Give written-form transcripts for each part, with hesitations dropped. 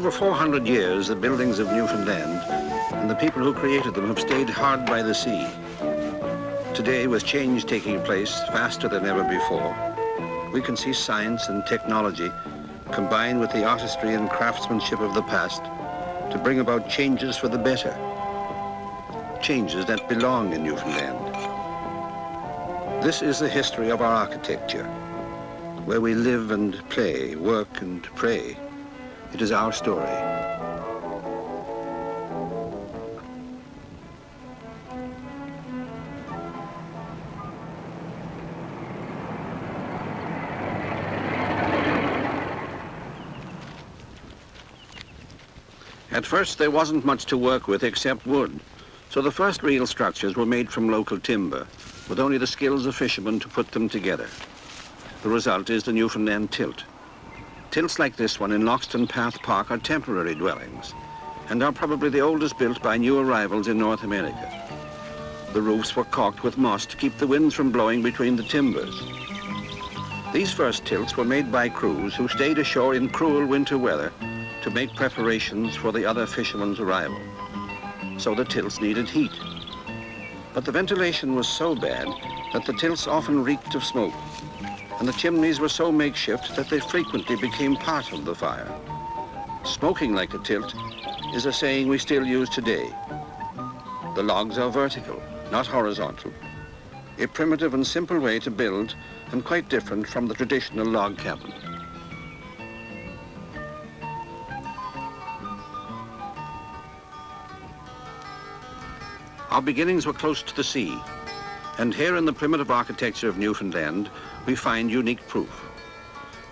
over 400 years, the buildings of Newfoundland and the people who created them have stayed hard by the sea. Today, with change taking place faster than ever before, we can see science and technology combine with the artistry and craftsmanship of the past to bring about changes for the better. Changes that belong in Newfoundland. This is the history of our architecture, where we live and play, work and pray. It is our story. At first, there wasn't much to work with except wood, so the first real structures were made from local timber, with only the skills of fishermen to put them together. The result is the Newfoundland tilt. Tilts like this one in Loxton Path Park are temporary dwellings and are probably the oldest built by new arrivals in North America. The roofs were caulked with moss to keep the winds from blowing between the timbers. These first tilts were made by crews who stayed ashore in cruel winter weather to make preparations for the other fishermen's arrival. So the tilts needed heat. But the ventilation was so bad that the tilts often reeked of smoke, and the chimneys were so makeshift that they frequently became part of the fire. Smoking like a tilt is a saying we still use today. The logs are vertical, not horizontal. A primitive and simple way to build, and quite different from the traditional log cabin. Our beginnings were close to the sea, and here in the primitive architecture of Newfoundland, we find unique proof.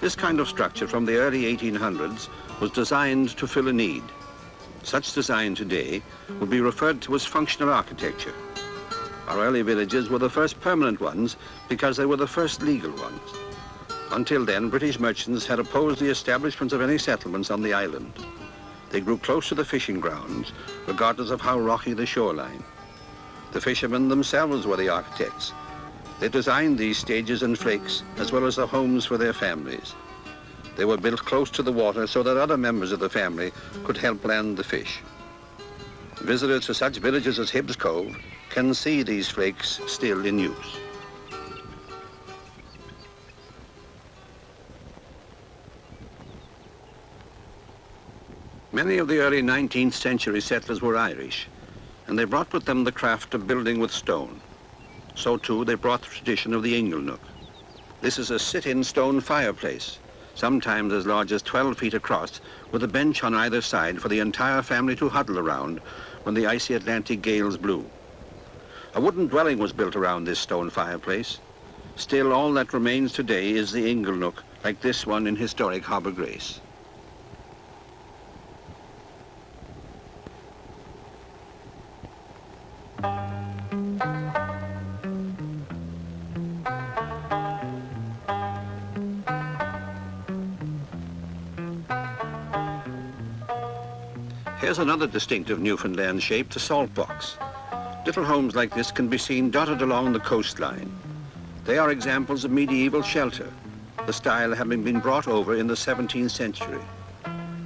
This kind of structure from the early 1800s was designed to fill a need. Such design today would be referred to as functional architecture. Our early villages were the first permanent ones because they were the first legal ones. Until then, British merchants had opposed the establishment of any settlements on the island. They grew close to the fishing grounds, regardless of how rocky the shoreline. The fishermen themselves were the architects. They designed these stages and flakes, as well as the homes for their families. They were built close to the water so that other members of the family could help land the fish. Visitors to such villages as Hibbs Cove can see these flakes still in use. Many of the early 19th century settlers were Irish, and they brought with them the craft of building with stone. So too, they brought the tradition of the inglenook. This is a sit-in stone fireplace, sometimes as large as 12 feet across, with a bench on either side for the entire family to huddle around when the icy Atlantic gales blew. A wooden dwelling was built around this stone fireplace. Still, all that remains today is the inglenook, like this one in historic Harbour Grace. Here's another distinctive Newfoundland shape, the salt box. Little homes like this can be seen dotted along the coastline. They are examples of medieval shelter, the style having been brought over in the 17th century.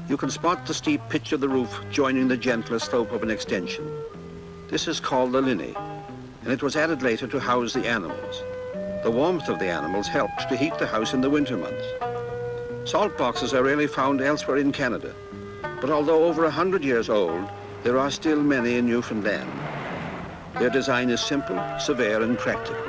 You can spot the steep pitch of the roof joining the gentler slope of an extension. This is called the linhay, and it was added later to house the animals. The warmth of the animals helped to heat the house in the winter months. Salt boxes are rarely found elsewhere in Canada, but although over 100 years old, there are still many in Newfoundland. Their design is simple, severe, and practical.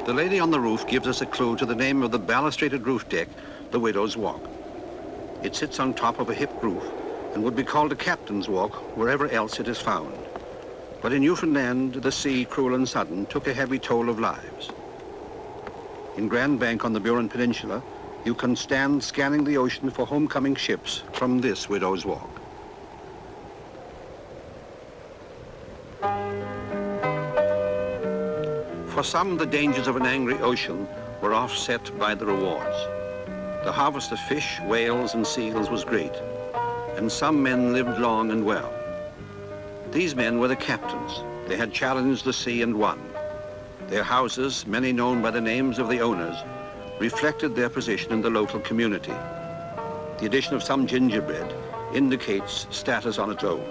The lady on the roof gives us a clue to the name of the balustrated roof deck, the Widow's Walk. It sits on top of a hip roof and would be called a captain's walk wherever else it is found. But in Newfoundland, the sea, cruel and sudden, took a heavy toll of lives. In Grand Bank on the Burin Peninsula, you can stand scanning the ocean for homecoming ships from this Widow's Walk. For some, the dangers of an angry ocean were offset by the rewards. The harvest of fish, whales, and seals was great, and some men lived long and well. These men were the captains. They had challenged the sea and won. Their houses, many known by the names of the owners, reflected their position in the local community. The addition of some gingerbread indicates status on its own.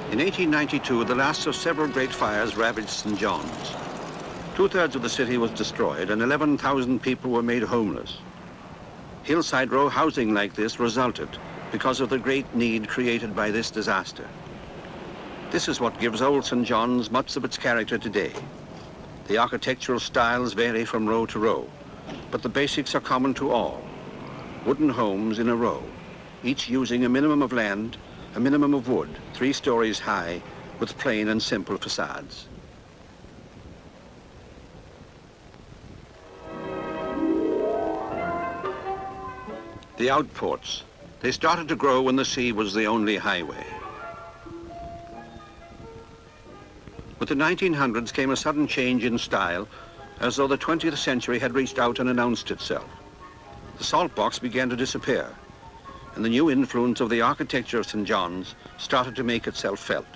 In 1892, the last of several great fires ravaged St. John's. 2/3 of the city was destroyed and 11,000 people were made homeless. Hillside row housing like this resulted because of the great need created by this disaster. This is what gives old St. John's much of its character today. The architectural styles vary from row to row, but the basics are common to all. Wooden homes in a row, each using a minimum of land, a minimum of wood, 3 stories high, with plain and simple facades. The outports. They started to grow when the sea was the only highway. With the 1900s came a sudden change in style, as though the 20th century had reached out and announced itself. The salt box began to disappear, and the new influence of the architecture of St. John's started to make itself felt.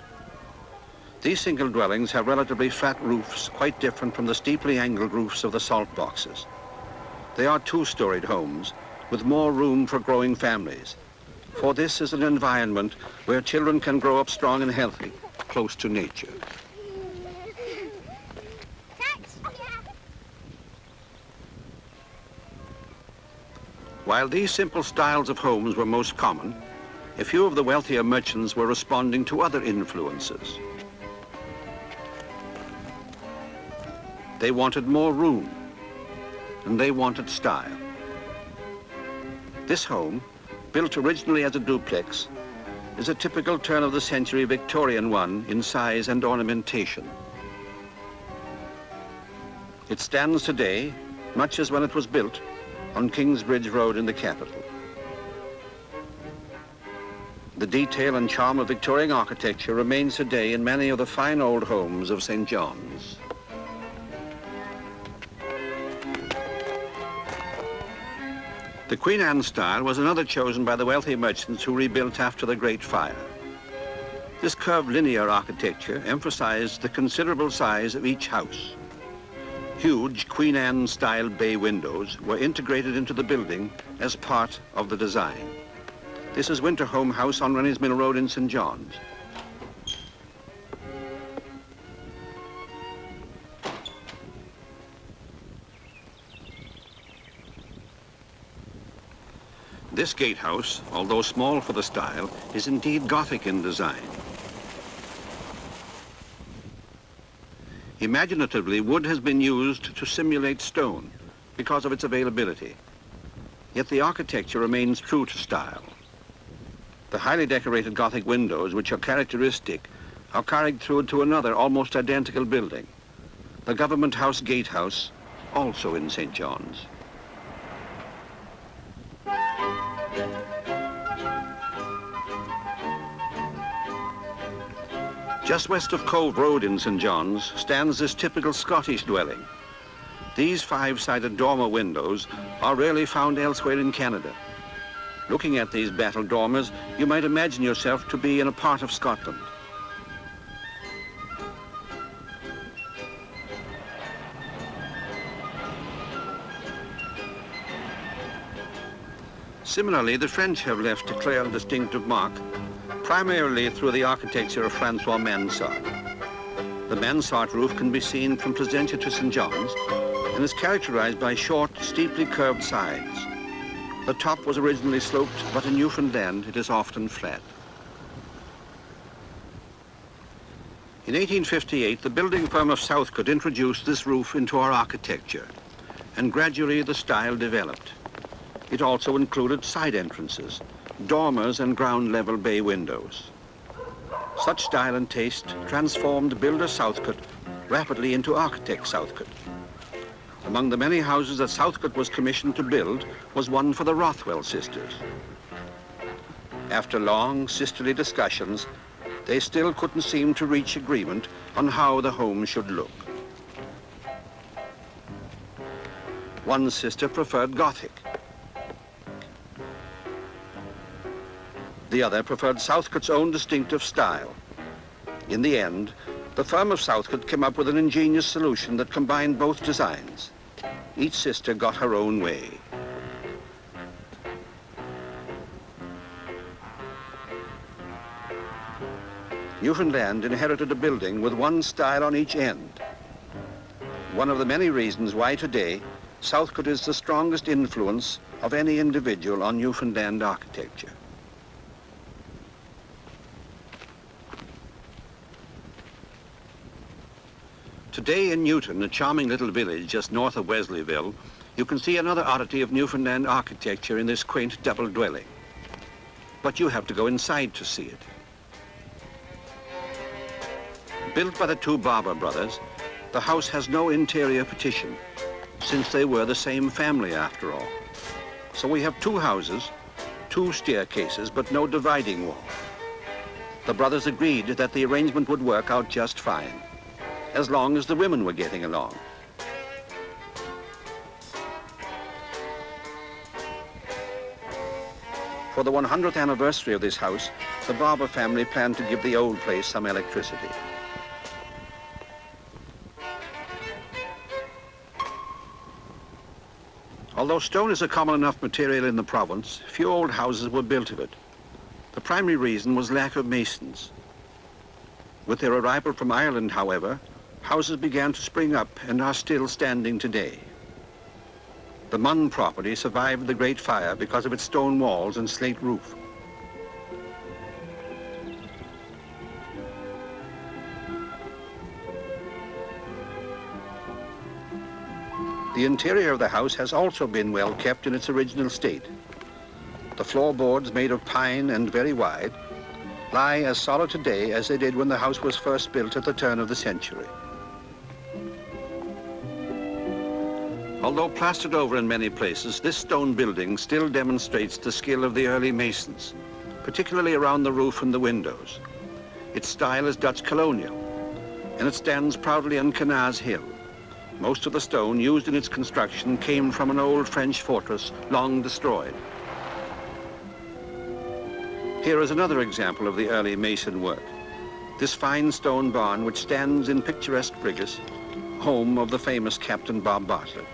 These single dwellings have relatively flat roofs, quite different from the steeply angled roofs of the salt boxes. They are 2-storied homes with more room for growing families, for this is an environment where children can grow up strong and healthy, close to nature. While these simple styles of homes were most common, a few of the wealthier merchants were responding to other influences. They wanted more room, and they wanted style. This home, built originally as a duplex, is a typical turn-of-the-century Victorian one in size and ornamentation. It stands today, much as when it was built, on Kingsbridge Road in the capital. The detail and charm of Victorian architecture remains today in many of the fine old homes of St. John's. The Queen Anne style was another chosen by the wealthy merchants who rebuilt after the Great Fire. This curved linear architecture emphasized the considerable size of each house. Huge Queen Anne-style bay windows were integrated into the building as part of the design. This is Winter Home House on Rennie's Mill Road in St. John's. This gatehouse, although small for the style, is indeed Gothic in design. Imaginatively, wood has been used to simulate stone because of its availability. Yet the architecture remains true to style. The highly decorated Gothic windows, which are characteristic, are carried through to another almost identical building, the Government House Gatehouse, also in St. John's. Just west of Cove Road in St. John's stands this typical Scottish dwelling. These 5-sided dormer windows are rarely found elsewhere in Canada. Looking at these battle dormers, you might imagine yourself to be in a part of Scotland. Similarly, the French have left a clear and distinctive mark, primarily through the architecture of Francois Mansart. The Mansart roof can be seen from Placentia to St. John's and is characterized by short, steeply curved sides. The top was originally sloped, but in Newfoundland it is often flat. In 1858, the building firm of Southcote introduced this roof into our architecture, and gradually the style developed. It also included side entrances, dormers and ground-level bay windows. Such style and taste transformed builder Southcote rapidly into architect Southcote. Among the many houses that Southcote was commissioned to build was one for the Rothwell sisters. After long sisterly discussions, they still couldn't seem to reach agreement on how the home should look. One sister preferred Gothic. The other preferred Southcote's own distinctive style. In the end, the firm of Southcote came up with an ingenious solution that combined both designs. Each sister got her own way. Newfoundland inherited a building with one style on each end. One of the many reasons why today Southcote is the strongest influence of any individual on Newfoundland architecture. Today in Newton, a charming little village just north of Wesleyville, you can see another oddity of Newfoundland architecture in this quaint double dwelling. But you have to go inside to see it. Built by the two Barber brothers, the house has no interior partition, since they were the same family after all. So we have two houses, two staircases, but no dividing wall. The brothers agreed that the arrangement would work out just fine, as long as the women were getting along. For the 100th anniversary of this house, the Barber family planned to give the old place some electricity. Although stone is a common enough material in the province, few old houses were built of it. The primary reason was lack of masons. With their arrival from Ireland, however, houses began to spring up and are still standing today. The Munn property survived the Great Fire because of its stone walls and slate roof. The interior of the house has also been well kept in its original state. The floorboards, made of pine and very wide, lie as solid today as they did when the house was first built at the turn of the century. Although plastered over in many places, this stone building still demonstrates the skill of the early masons, particularly around the roof and the windows. Its style is Dutch colonial, and it stands proudly on Canaz Hill. Most of the stone used in its construction came from an old French fortress long destroyed. Here is another example of the early mason work. This fine stone barn which stands in picturesque Brigus, home of the famous Captain Bob Bartlett.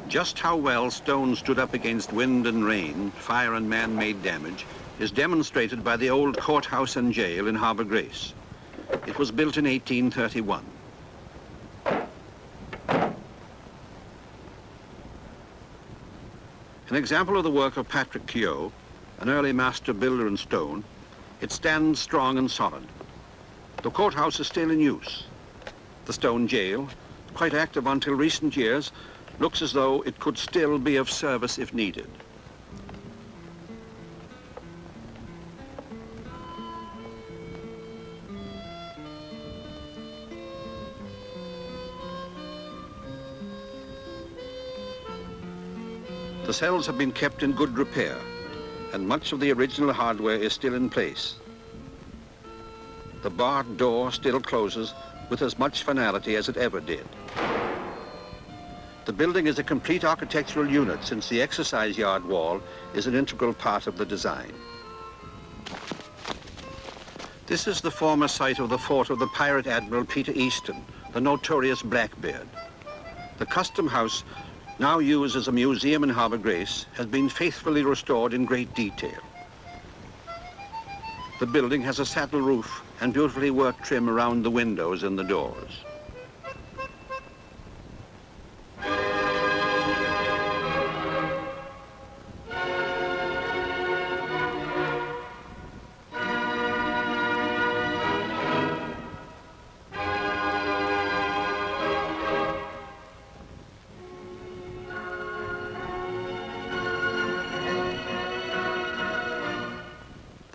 Just how well stone stood up against wind and rain, fire and man-made damage is demonstrated by the old courthouse and jail in Harbour Grace. It was built in 1831. An example of the work of Patrick Keogh, an early master builder in stone, it stands strong and solid. The courthouse is still in use. The stone jail, quite active until recent years, looks as though it could still be of service if needed. The cells have been kept in good repair, and much of the original hardware is still in place. The barred door still closes with as much finality as it ever did. The building is a complete architectural unit since the exercise yard wall is an integral part of the design. This is the former site of the fort of the pirate admiral Peter Easton, the notorious Blackbeard. The custom house, now used as a museum in Harbour Grace, has been faithfully restored in great detail. The building has a saddle roof and beautifully worked trim around the windows and the doors.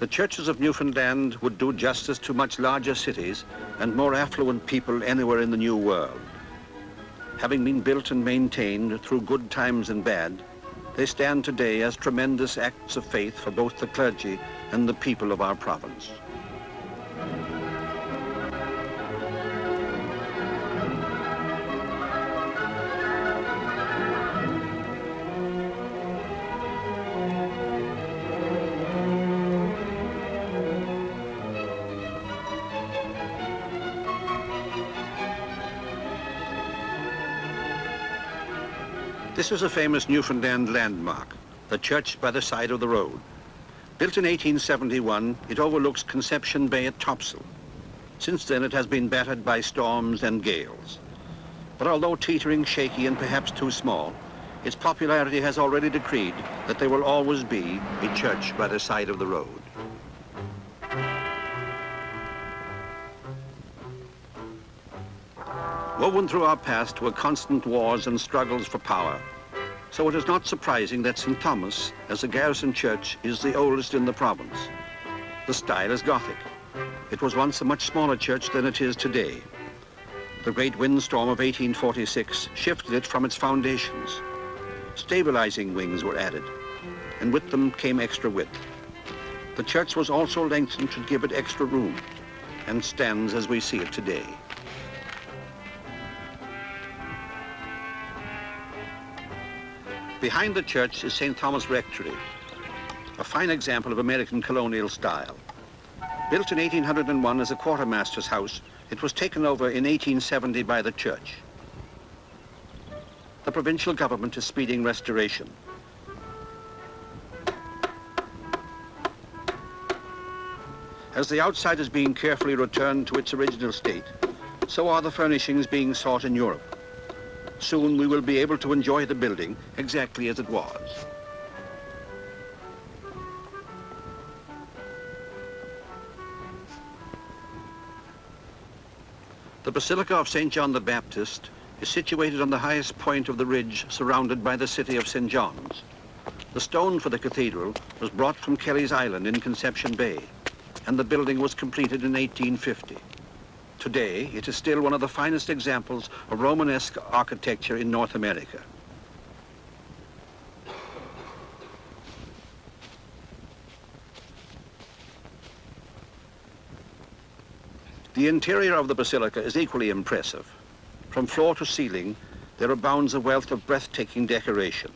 The churches of Newfoundland would do justice to much larger cities and more affluent people anywhere in the New World. Having been built and maintained through good times and bad, they stand today as tremendous acts of faith for both the clergy and the people of our province. This is a famous Newfoundland landmark, the church by the side of the road. Built in 1871, it overlooks Conception Bay at topsail. Since then, it has been battered by storms and gales. But although teetering, shaky, and perhaps too small, its popularity has already decreed that there will always be a church by the side of the road. Woven through our past were constant wars and struggles for power. So it is not surprising that St. Thomas, as a garrison church, is the oldest in the province. The style is Gothic. It was once a much smaller church than it is today. The great windstorm of 1846 shifted it from its foundations. Stabilizing wings were added, and with them came extra width. The church was also lengthened to give it extra room, and stands as we see it today. Behind the church is St. Thomas Rectory, a fine example of American colonial style. Built in 1801 as a quartermaster's house, it was taken over in 1870 by the church. The provincial government is speeding restoration. As the outside is being carefully returned to its original state, so are the furnishings being sought in Europe. Soon we will be able to enjoy the building exactly as it was. The Basilica of St. John the Baptist is situated on the highest point of the ridge surrounded by the city of St. John's. The stone for the cathedral was brought from Kelly's Island in Conception Bay, and the building was completed in 1850. Today, it is still one of the finest examples of Romanesque architecture in North America. The interior of the basilica is equally impressive. From floor to ceiling, there abounds a wealth of breathtaking decoration.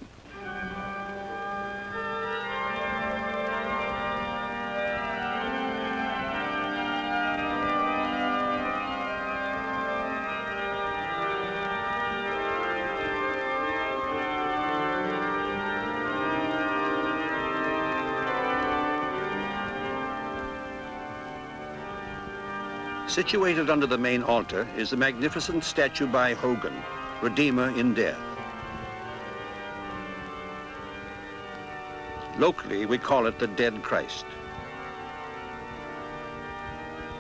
Situated under the main altar is the magnificent statue by Hogan, Redeemer in Death. Locally, we call it the Dead Christ.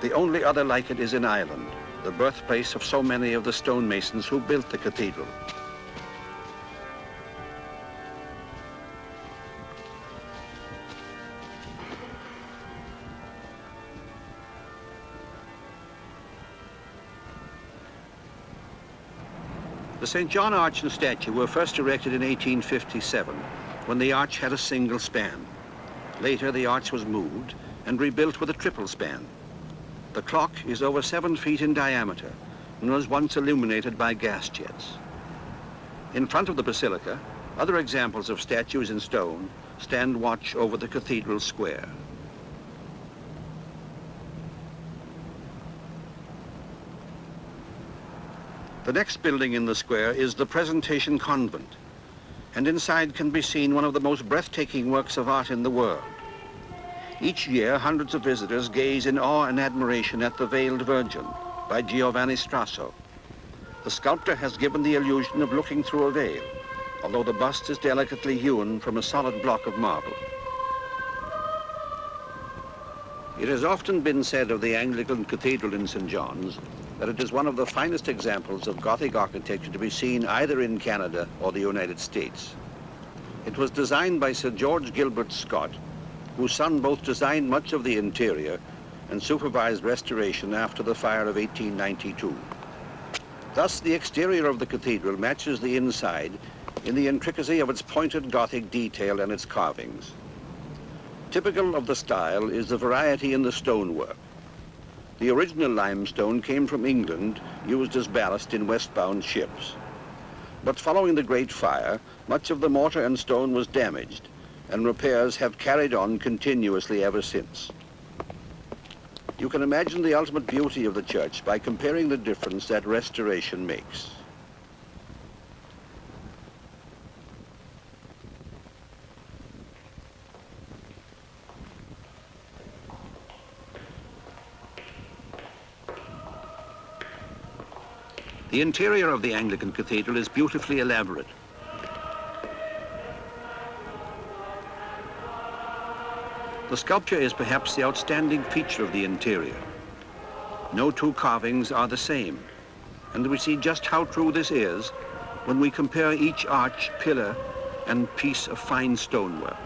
The only other like it is in Ireland, the birthplace of so many of the stonemasons who built the cathedral. The St. John arch and statue were first erected in 1857, when the arch had a single span. Later, the arch was moved and rebuilt with a triple span. The clock is over 7 feet in diameter and was once illuminated by gas jets. In front of the basilica, other examples of statues in stone stand watch over the cathedral square. The next building in the square is the Presentation Convent, and inside can be seen one of the most breathtaking works of art in the world. Each year, hundreds of visitors gaze in awe and admiration at the Veiled Virgin by Giovanni Strasso. The sculptor has given the illusion of looking through a veil, although the bust is delicately hewn from a solid block of marble. It has often been said of the Anglican Cathedral in St. John's that it is one of the finest examples of Gothic architecture to be seen either in Canada or the United States. It was designed by Sir George Gilbert Scott whose son both designed much of the interior and supervised restoration after the fire of 1892. Thus, the exterior of the cathedral matches the inside in the intricacy of its pointed Gothic detail and its carvings. Typical of the style is the variety in the stonework. The original limestone came from England, used as ballast in westbound ships. But following the Great Fire, much of the mortar and stone was damaged, and repairs have carried on continuously ever since. You can imagine the ultimate beauty of the church by comparing the difference that restoration makes. The interior of the Anglican Cathedral is beautifully elaborate. The sculpture is perhaps the outstanding feature of the interior. No two carvings are the same, and we see just how true this is when we compare each arch, pillar, and piece of fine stonework.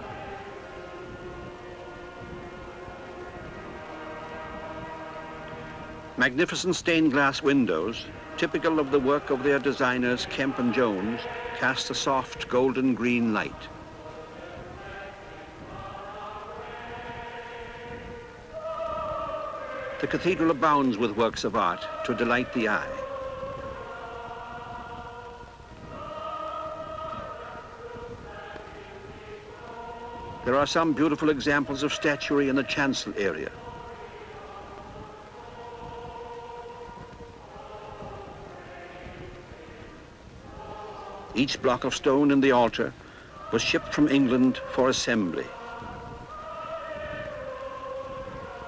Magnificent stained glass windows, typical of the work of their designers Kemp and Jones, cast a soft golden green light. The cathedral abounds with works of art to delight the eye. There are some beautiful examples of statuary in the chancel area. Each block of stone in the altar was shipped from England for assembly.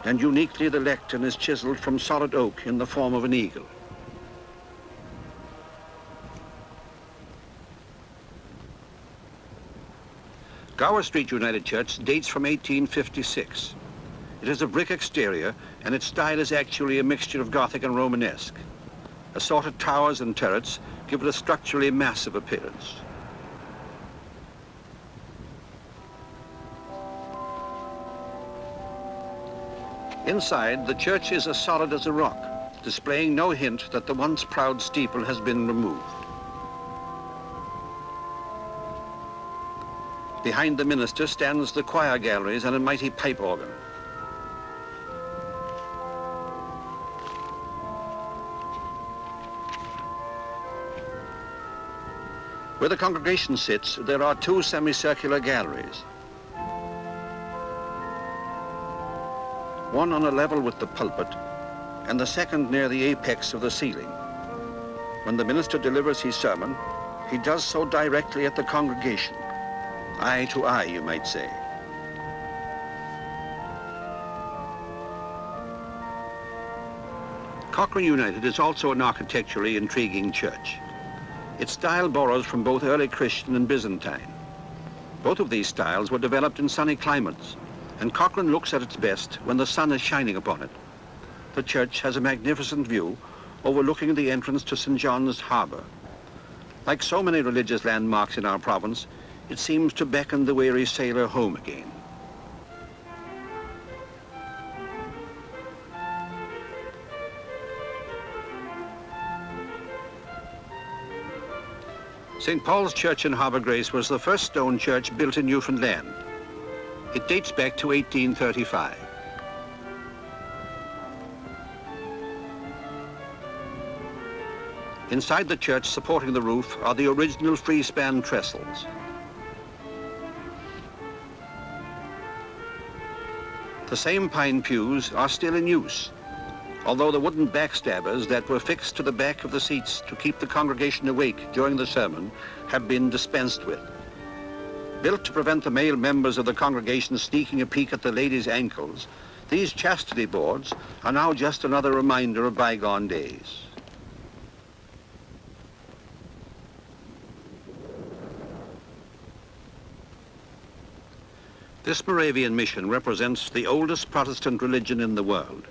And uniquely, the lectern is chiseled from solid oak in the form of an eagle. Gower Street United Church dates from 1856. It has a brick exterior, and its style is actually a mixture of Gothic and Romanesque. Assorted towers and turrets give it a structurally massive appearance. Inside, the church is as solid as a rock, displaying no hint that the once proud steeple has been removed. Behind the minister stands the choir galleries and a mighty pipe organ. Where the congregation sits, there are two semicircular galleries. One on a level with the pulpit, and the second near the apex of the ceiling. When the minister delivers his sermon, he does so directly at the congregation, eye to eye, you might say. Cochrane United is also an architecturally intriguing church. Its style borrows from both early Christian and Byzantine. Both of these styles were developed in sunny climates, and Cochrane looks at its best when the sun is shining upon it. The church has a magnificent view overlooking the entrance to St. John's Harbour. Like so many religious landmarks in our province, it seems to beckon the weary sailor home again. St. Paul's Church in Harbour Grace was the first stone church built in Newfoundland. It dates back to 1835. Inside the church, supporting the roof, are the original free-span trestles. The same pine pews are still in use, although the wooden backstabbers that were fixed to the back of the seats to keep the congregation awake during the sermon have been dispensed with. Built to prevent the male members of the congregation sneaking a peek at the ladies' ankles, these chastity boards are now just another reminder of bygone days. This Moravian mission represents the oldest Protestant religion in the world.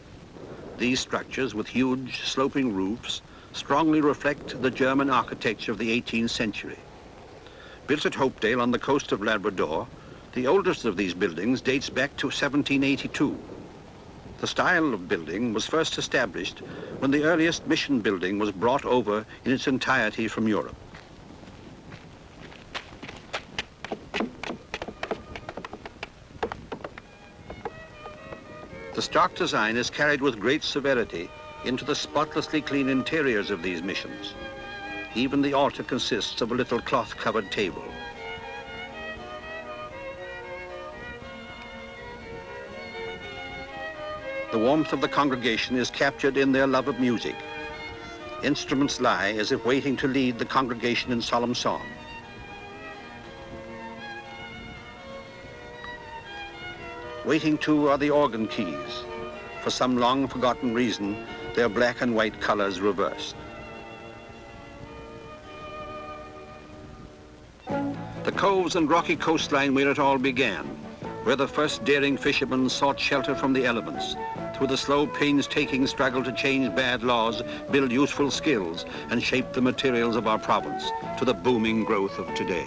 These structures, with huge sloping roofs, strongly reflect the German architecture of the 18th century. Built at Hopedale on the coast of Labrador, The oldest of these buildings dates back to 1782. The style of building was first established when the earliest mission building was brought over in its entirety from Europe. The stark design is carried with great severity into the spotlessly clean interiors of these missions. Even the altar consists of a little cloth-covered table. The warmth of the congregation is captured in their love of music. Instruments lie as if waiting to lead the congregation in solemn song. Waiting too are the organ keys. For some long-forgotten reason, their black and white colors reversed. The coves and rocky coastline where it all began, where the first daring fishermen sought shelter from the elements, through the slow, painstaking struggle to change bad laws, build useful skills, and shape the materials of our province to the booming growth of today.